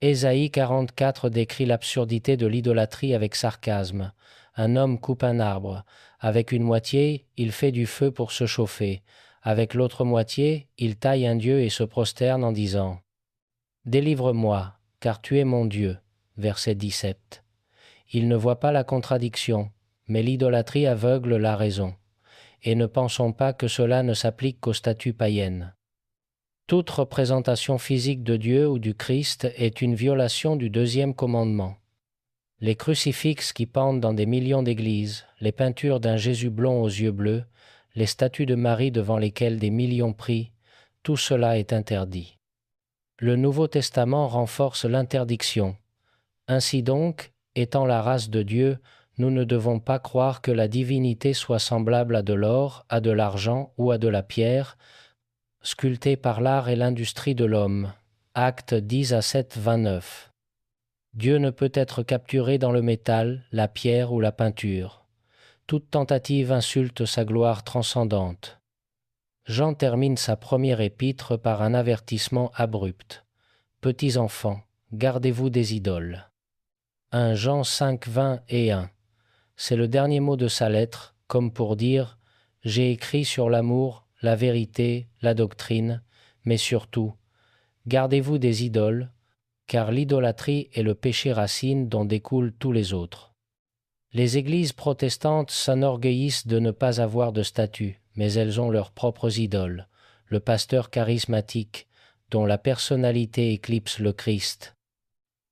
Ésaïe 44 décrit l'absurdité de l'idolâtrie avec sarcasme. Un homme coupe un arbre. Avec une moitié, il fait du feu pour se chauffer. Avec l'autre moitié, il taille un dieu et se prosterne en disant « Délivre-moi, car tu es mon Dieu ». Verset 17. Il ne voit pas la contradiction, mais l'idolâtrie aveugle la raison. Et ne pensons pas que cela ne s'applique qu'aux statues païennes. Toute représentation physique de Dieu ou du Christ est une violation du 2e commandement. Les crucifixes qui pendent dans des millions d'églises, les peintures d'un Jésus blond aux yeux bleus, les statues de Marie devant lesquelles des millions prient, tout cela est interdit. Le Nouveau Testament renforce l'interdiction. Ainsi donc, étant la race de Dieu, nous ne devons pas croire que la divinité soit semblable à de l'or, à de l'argent ou à de la pierre, sculptée par l'art et l'industrie de l'homme. Actes 10 à 7, 29. Dieu ne peut être capturé dans le métal, la pierre ou la peinture. Toute tentative insulte sa gloire transcendante. Jean termine sa première épître par un avertissement abrupt. « Petits enfants, gardez-vous des idoles. » 1 Jean 5, 20 et 1. C'est le dernier mot de sa lettre, comme pour dire « J'ai écrit sur l'amour, la vérité, la doctrine, mais surtout, gardez-vous des idoles, car l'idolâtrie est le péché racine dont découlent tous les autres. » Les églises protestantes s'enorgueillissent de ne pas avoir de statut, mais elles ont leurs propres idoles, le pasteur charismatique, dont la personnalité éclipse le Christ.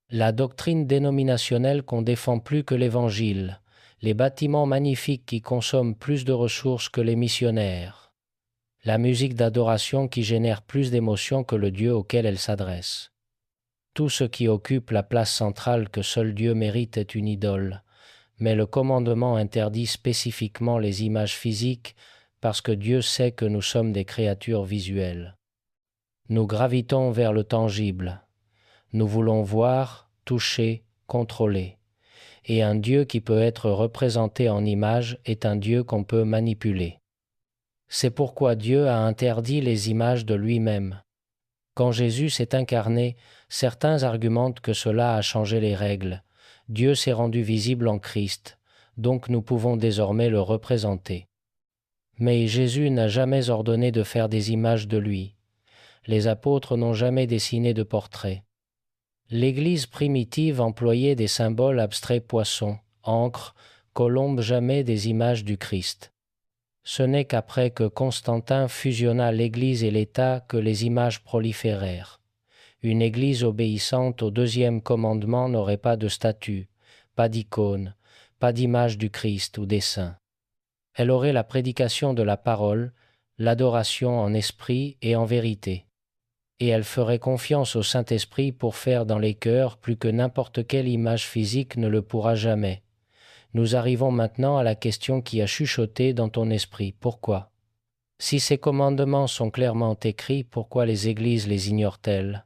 La doctrine dénominationnelle qu'on défend plus que l'Évangile, les bâtiments magnifiques qui consomment plus de ressources que les missionnaires, la musique d'adoration qui génère plus d'émotions que le Dieu auquel elle s'adresse. Tout ce qui occupe la place centrale que seul Dieu mérite est une idole, mais le commandement interdit spécifiquement les images physiques parce que Dieu sait que nous sommes des créatures visuelles. Nous gravitons vers le tangible. Nous voulons voir, toucher, contrôler. Et un Dieu qui peut être représenté en image est un Dieu qu'on peut manipuler. C'est pourquoi Dieu a interdit les images de lui-même. Quand Jésus s'est incarné, certains argumentent que cela a changé les règles. Dieu s'est rendu visible en Christ, donc nous pouvons désormais le représenter. Mais Jésus n'a jamais ordonné de faire des images de lui. Les apôtres n'ont jamais dessiné de portrait. L'Église primitive employait des symboles abstraits poissons, encre, colombe, jamais des images du Christ. Ce n'est qu'après que Constantin fusionna l'Église et l'État que les images proliférèrent. Une Église obéissante au deuxième commandement n'aurait pas de statue, pas d'icône, pas d'image du Christ ou des saints. Elle aurait la prédication de la parole, l'adoration en esprit et en vérité. Et elle ferait confiance au Saint-Esprit pour faire dans les cœurs plus que n'importe quelle image physique ne le pourra jamais. Nous arrivons maintenant à la question qui a chuchoté dans ton esprit. Pourquoi ? Si ces commandements sont clairement écrits, pourquoi les églises les ignorent-elles ?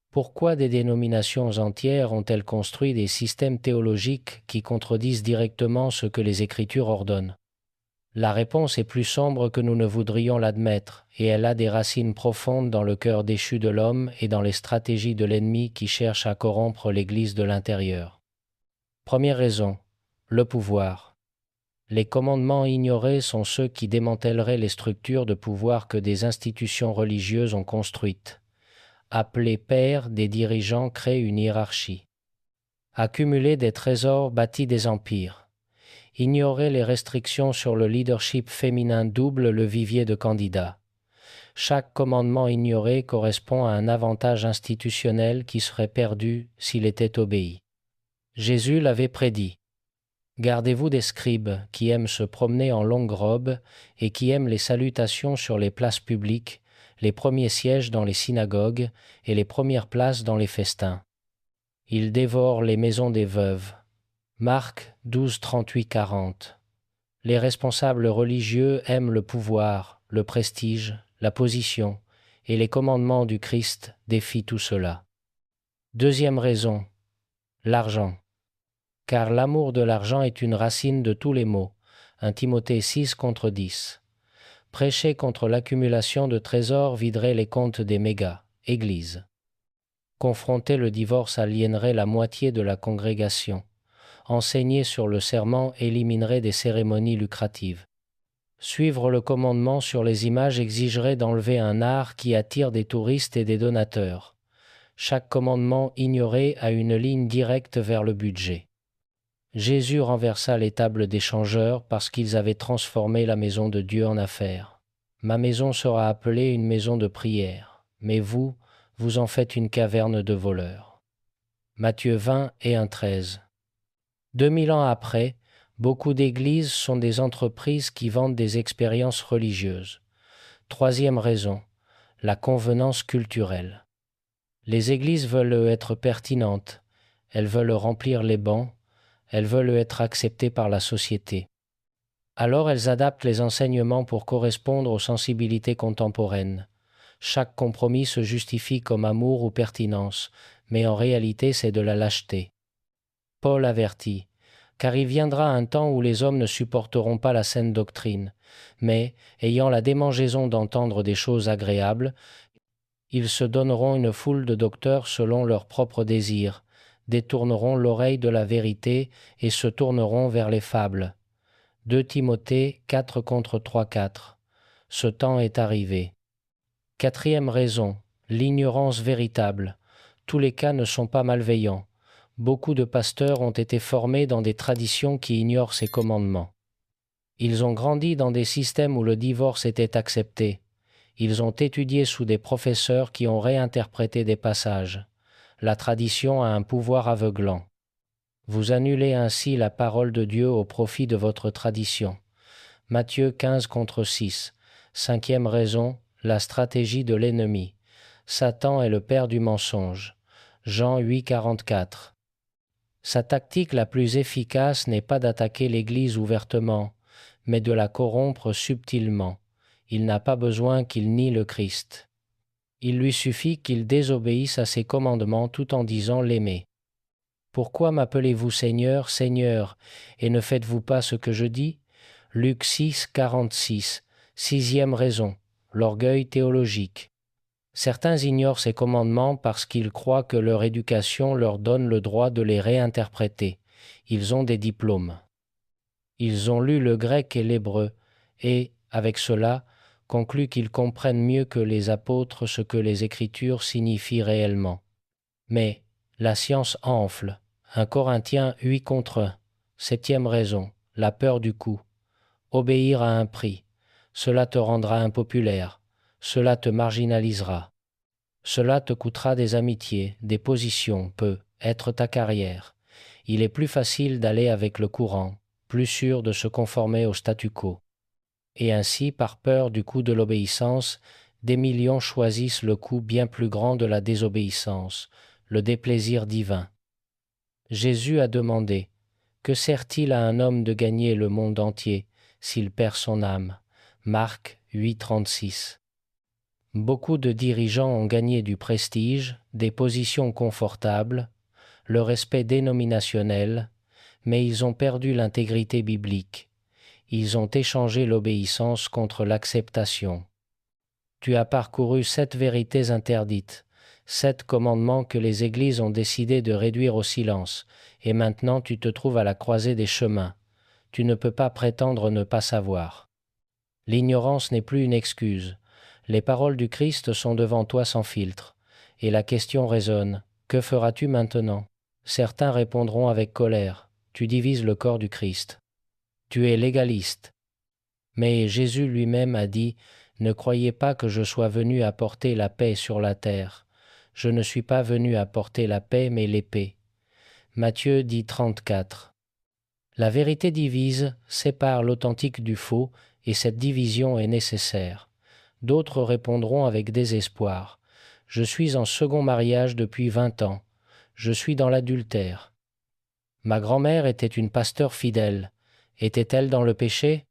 Pourquoi des dénominations entières ont-elles construit des systèmes théologiques qui contredisent directement ce que les Écritures ordonnent ? La réponse est plus sombre que nous ne voudrions l'admettre, et elle a des racines profondes dans le cœur déchu de l'homme et dans les stratégies de l'ennemi qui cherche à corrompre l'Église de l'intérieur. Première raison, le pouvoir. Les commandements ignorés sont ceux qui démantèleraient les structures de pouvoir que des institutions religieuses ont construites. Appeler pairs des dirigeants crée une hiérarchie. Accumuler des trésors bâtit des empires. Ignorer les restrictions sur le leadership féminin double le vivier de candidats. Chaque commandement ignoré correspond à un avantage institutionnel qui serait perdu s'il était obéi. Jésus l'avait prédit. Gardez-vous des scribes qui aiment se promener en longue robe et qui aiment les salutations sur les places publiques, les premiers sièges dans les synagogues et les premières places dans les festins. Ils dévorent les maisons des veuves. Marc 12, 38-40. Les responsables religieux aiment le pouvoir, le prestige, la position, et les commandements du Christ défient tout cela. Deuxième raison, l'argent. Car l'amour de l'argent est une racine de tous les maux. 1 Timothée 6 contre 10. Prêcher contre l'accumulation de trésors viderait les comptes des mégas, églises. Confronter le divorce aliénerait la moitié de la congrégation. Enseigner sur le serment éliminerait des cérémonies lucratives. Suivre le commandement sur les images exigerait d'enlever un art qui attire des touristes et des donateurs. Chaque commandement ignoré a une ligne directe vers le budget. Jésus renversa les tables des changeurs parce qu'ils avaient transformé la maison de Dieu en affaires. Ma maison sera appelée une maison de prière, mais vous, vous en faites une caverne de voleurs. Matthieu 20 et 1,13. 2000 ans après, beaucoup d'églises sont des entreprises qui vendent des expériences religieuses. Troisième raison, la convenance culturelle. Les églises veulent être pertinentes, elles veulent remplir les bancs, elles veulent être acceptées par la société. Alors elles adaptent les enseignements pour correspondre aux sensibilités contemporaines. Chaque compromis se justifie comme amour ou pertinence, mais en réalité c'est de la lâcheté. Paul avertit, car il viendra un temps où les hommes ne supporteront pas la saine doctrine, mais, ayant la démangeaison d'entendre des choses agréables, ils se donneront une foule de docteurs selon leurs propres désirs, détourneront l'oreille de la vérité et se tourneront vers les fables. 2 Timothée 4 contre 3-4. Ce temps est arrivé. Quatrième raison, l'ignorance véritable. Tous les cas ne sont pas malveillants. Beaucoup de pasteurs ont été formés dans des traditions qui ignorent ces commandements. Ils ont grandi dans des systèmes où le divorce était accepté. Ils ont étudié sous des professeurs qui ont réinterprété des passages. La tradition a un pouvoir aveuglant. Vous annulez ainsi la parole de Dieu au profit de votre tradition. Matthieu 15 contre 6. Cinquième raison, la stratégie de l'ennemi. Satan est le père du mensonge. Jean 8, 44. Sa tactique la plus efficace n'est pas d'attaquer l'Église ouvertement, mais de la corrompre subtilement. Il n'a pas besoin qu'il nie le Christ. Il lui suffit qu'il désobéisse à ses commandements tout en disant l'aimer. Pourquoi m'appelez-vous Seigneur, Seigneur, et ne faites-vous pas ce que je dis ? Luc 6, 46. Sixième raison, l'orgueil théologique. Certains ignorent ces commandements parce qu'ils croient que leur éducation leur donne le droit de les réinterpréter. Ils ont des diplômes. Ils ont lu le grec et l'hébreu, et, avec cela, concluent qu'ils comprennent mieux que les apôtres ce que les Écritures signifient réellement. Mais la science enfle. 1 Corinthiens 8:1. Septième raison, la peur du coup. Obéir à un prix. Cela te rendra impopulaire. Cela te marginalisera. Cela te coûtera des amitiés, des positions, peut être ta carrière. Il est plus facile d'aller avec le courant, plus sûr de se conformer au statu quo. Et ainsi, par peur du coût de l'obéissance, des millions choisissent le coût bien plus grand de la désobéissance, le déplaisir divin. Jésus a demandé « Que sert-il à un homme de gagner le monde entier s'il perd son âme ?» Marc 8,36. Beaucoup de dirigeants ont gagné du prestige, des positions confortables, le respect dénominationnel, mais ils ont perdu l'intégrité biblique. Ils ont échangé l'obéissance contre l'acceptation. Tu as parcouru 7 vérités interdites, 7 commandements que les églises ont décidé de réduire au silence, et maintenant tu te trouves à la croisée des chemins. Tu ne peux pas prétendre ne pas savoir. L'ignorance n'est plus une excuse. Les paroles du Christ sont devant toi sans filtre, et la question résonne. Que feras-tu maintenant ? Certains répondront avec colère. Tu divises le corps du Christ. Tu es légaliste. Mais Jésus lui-même a dit « Ne croyez pas que je sois venu apporter la paix sur la terre. Je ne suis pas venu apporter la paix, mais l'épée. » Matthieu dit 34. La vérité divise, sépare l'authentique du faux, et cette division est nécessaire. D'autres répondront avec désespoir. « Je suis en second mariage depuis 20 ans. Je suis dans l'adultère. Ma grand-mère était une pasteur fidèle. Était-elle dans le péché ?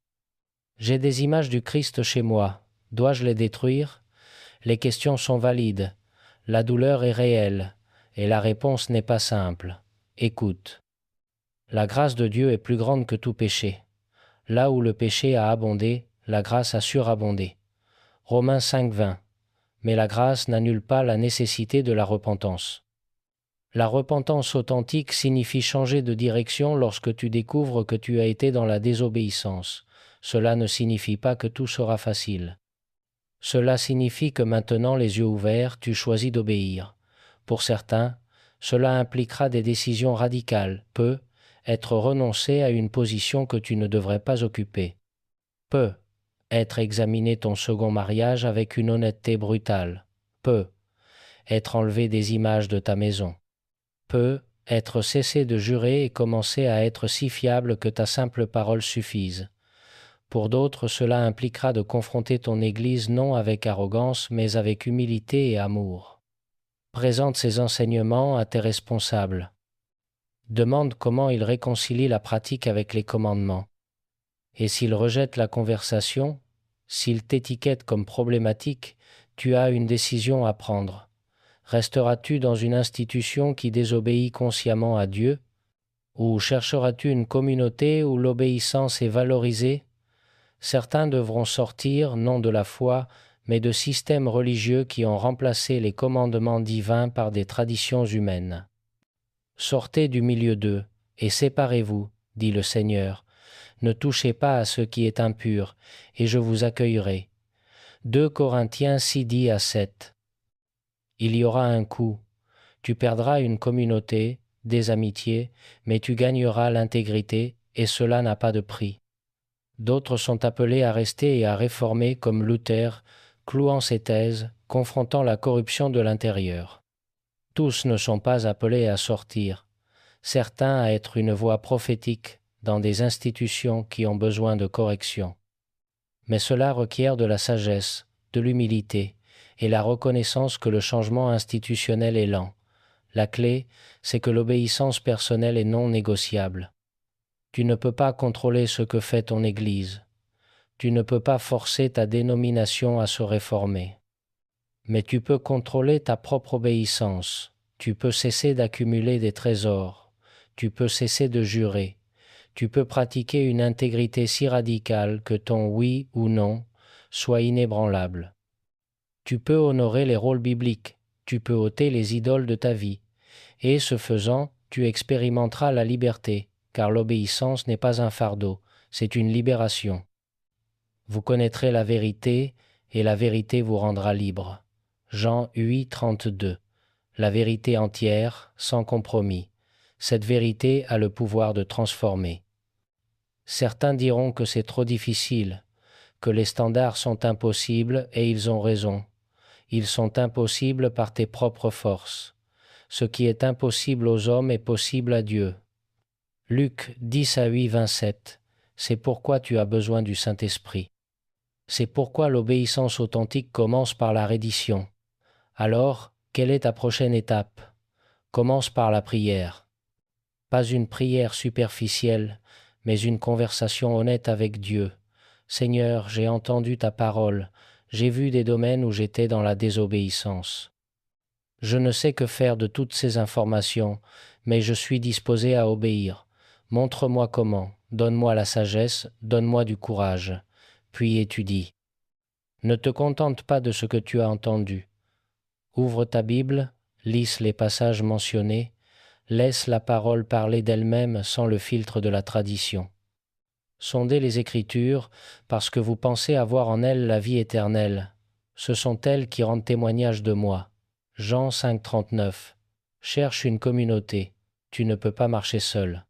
J'ai des images du Christ chez moi. Dois-je les détruire ? Les questions sont valides. La douleur est réelle, et la réponse n'est pas simple. Écoute. La grâce de Dieu est plus grande que tout péché. Là où le péché a abondé, la grâce a surabondé. Romains 5,20. Mais la grâce n'annule pas la nécessité de la repentance. La repentance authentique signifie changer de direction lorsque tu découvres que tu as été dans la désobéissance. Cela ne signifie pas que tout sera facile. Cela signifie que maintenant, les yeux ouverts, tu choisis d'obéir. Pour certains, cela impliquera des décisions radicales, peut être renoncer à une position que tu ne devrais pas occuper. Peut être examiner ton second mariage avec une honnêteté brutale. Peut être enlever des images de ta maison. Peut être cesser de jurer et commencer à être si fiable que ta simple parole suffise. Pour d'autres, cela impliquera de confronter ton Église non avec arrogance, mais avec humilité et amour. Présente ces enseignements à tes responsables. Demande comment ils réconcilient la pratique avec les commandements. Et s'ils rejettent la conversation, s'ils t'étiquettent comme problématique, tu as une décision à prendre. Resteras-tu dans une institution qui désobéit consciemment à Dieu ? Ou chercheras-tu une communauté où l'obéissance est valorisée ? Certains devront sortir, non de la foi, mais de systèmes religieux qui ont remplacé les commandements divins par des traditions humaines. Sortez du milieu d'eux, et séparez-vous, dit le Seigneur. Ne touchez pas à ce qui est impur, et je vous accueillerai. 2 Corinthiens 6:10-7. Il y aura un coup. Tu perdras une communauté, des amitiés, mais tu gagneras l'intégrité, et cela n'a pas de prix. D'autres sont appelés à rester et à réformer comme Luther, clouant ses thèses, confrontant la corruption de l'intérieur. Tous ne sont pas appelés à sortir, certains à être une voix prophétique dans des institutions qui ont besoin de correction. Mais cela requiert de la sagesse, de l'humilité et la reconnaissance que le changement institutionnel est lent. La clé, c'est que l'obéissance personnelle est non négociable. Tu ne peux pas contrôler ce que fait ton Église. Tu ne peux pas forcer ta dénomination à se réformer. Mais tu peux contrôler ta propre obéissance. Tu peux cesser d'accumuler des trésors. Tu peux cesser de jurer. Tu peux pratiquer une intégrité si radicale que ton oui ou non soit inébranlable. Tu peux honorer les rôles bibliques. Tu peux ôter les idoles de ta vie. Et ce faisant, tu expérimenteras la liberté, car l'obéissance n'est pas un fardeau, c'est une libération. Vous connaîtrez la vérité, et la vérité vous rendra libre. Jean 8, 32. La vérité entière, sans compromis. Cette vérité a le pouvoir de transformer. Certains diront que c'est trop difficile, que les standards sont impossibles, et ils ont raison. Ils sont impossibles par tes propres forces. Ce qui est impossible aux hommes est possible à Dieu. Luc 10 à 8, 27. C'est pourquoi tu as besoin du Saint-Esprit. C'est pourquoi l'obéissance authentique commence par la reddition. Alors, quelle est ta prochaine étape? Commence par la prière. Pas une prière superficielle, mais une conversation honnête avec Dieu. Seigneur, j'ai entendu ta parole, j'ai vu des domaines où j'étais dans la désobéissance. Je ne sais que faire de toutes ces informations, mais je suis disposé à obéir. Montre-moi comment, donne-moi la sagesse, donne-moi du courage. Puis étudie. Ne te contente pas de ce que tu as entendu. Ouvre ta Bible, lise les passages mentionnés, laisse la parole parler d'elle-même sans le filtre de la tradition. Sondez les Écritures, parce que vous pensez avoir en elles la vie éternelle. Ce sont elles qui rendent témoignage de moi. Jean 5, 39. Cherche une communauté. Tu ne peux pas marcher seul.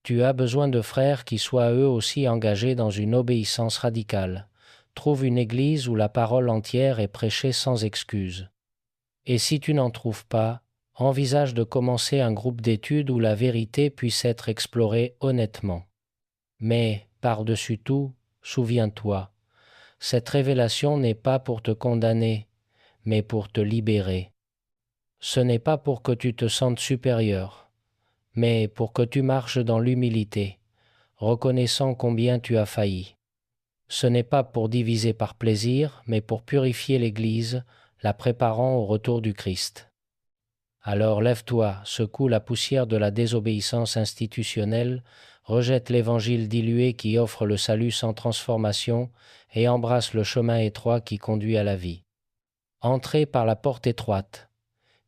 Tu as besoin de frères qui soient eux aussi engagés dans une obéissance radicale. Trouve une église où la parole entière est prêchée sans excuse. Et si tu n'en trouves pas, envisage de commencer un groupe d'études où la vérité puisse être explorée honnêtement. Mais, par-dessus tout, souviens-toi, cette révélation n'est pas pour te condamner, mais pour te libérer. Ce n'est pas pour que tu te sentes supérieur, mais pour que tu marches dans l'humilité, reconnaissant combien tu as failli. Ce n'est pas pour diviser par plaisir, mais pour purifier l'Église, la préparant au retour du Christ. Alors lève-toi, secoue la poussière de la désobéissance institutionnelle, rejette l'Évangile dilué qui offre le salut sans transformation et embrasse le chemin étroit qui conduit à la vie. Entrez par la porte étroite,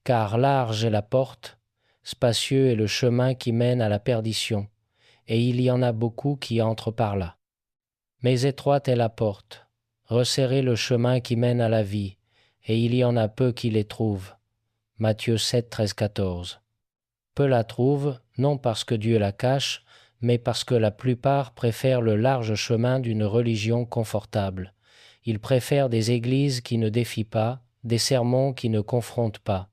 car large est la porte, spacieux est le chemin qui mène à la perdition, et il y en a beaucoup qui entrent par là. Mais étroite est la porte, resserrez le chemin qui mène à la vie, et il y en a peu qui les trouvent. Matthieu 7, 13, 14. Peu la trouvent, non parce que Dieu la cache, mais parce que la plupart préfèrent le large chemin d'une religion confortable. Ils préfèrent des églises qui ne défient pas, des sermons qui ne confrontent pas.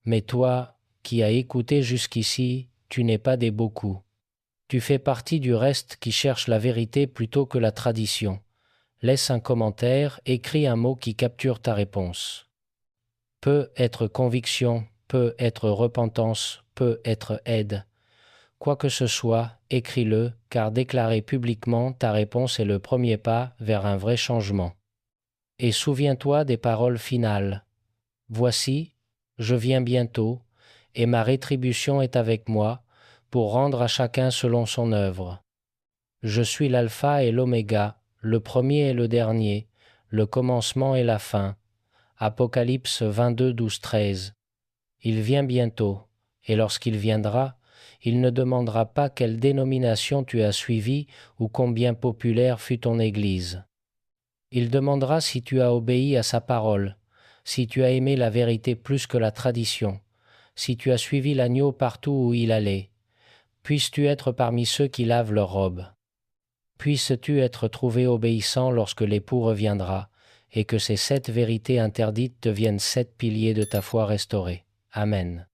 Mais toi, qui as écouté jusqu'ici, tu n'es pas des beaucoup. Tu fais partie du reste qui cherche la vérité plutôt que la tradition. Laisse un commentaire, écris un mot qui capture ta réponse. Peut être conviction, peut être repentance, peut être aide. Quoi que ce soit, écris-le, car déclarer publiquement ta réponse est le premier pas vers un vrai changement. Et souviens-toi des paroles finales. Voici, je viens bientôt, et ma rétribution est avec moi, pour rendre à chacun selon son œuvre. Je suis l'alpha et l'oméga, le premier et le dernier, le commencement et la fin. Apocalypse 22, 12, 13. Il vient bientôt, et lorsqu'il viendra, il ne demandera pas quelle dénomination tu as suivie ou combien populaire fut ton Église. Il demandera si tu as obéi à sa parole, si tu as aimé la vérité plus que la tradition, si tu as suivi l'agneau partout où il allait. Puisses-tu être parmi ceux qui lavent leurs robes. Puisses-tu être trouvé obéissant lorsque l'époux reviendra, et que ces 7 vérités interdites deviennent 7 piliers de ta foi restaurée. Amen.